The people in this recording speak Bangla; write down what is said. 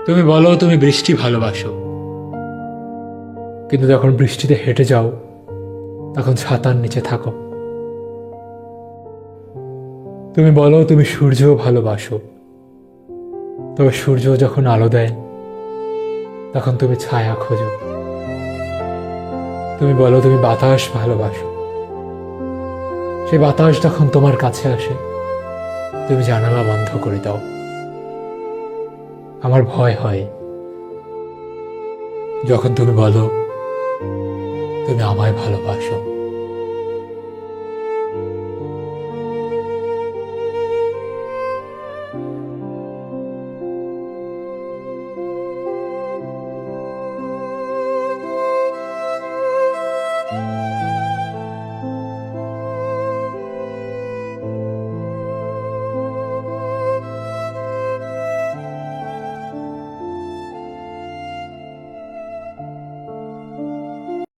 তুমি বলো তুমি বৃষ্টি ভালোবাসো, কিন্তু যখন বৃষ্টিতে হেঁটে যাও তখন ছাতার নিচে থাকো। তুমি বলো তুমি সূর্যও ভালোবাসো, তবে সূর্য যখন আলো দেয় তখন তুমি ছায়া খোঁজো। তুমি বলো তুমি বাতাস ভালোবাসো, সেই বাতাস যখন তোমার কাছে আসে তুমি জানালা বন্ধ করে দাও। আমার ভয় হয় যখন তুমি বলো তুমি আমায় ভালোবাসো।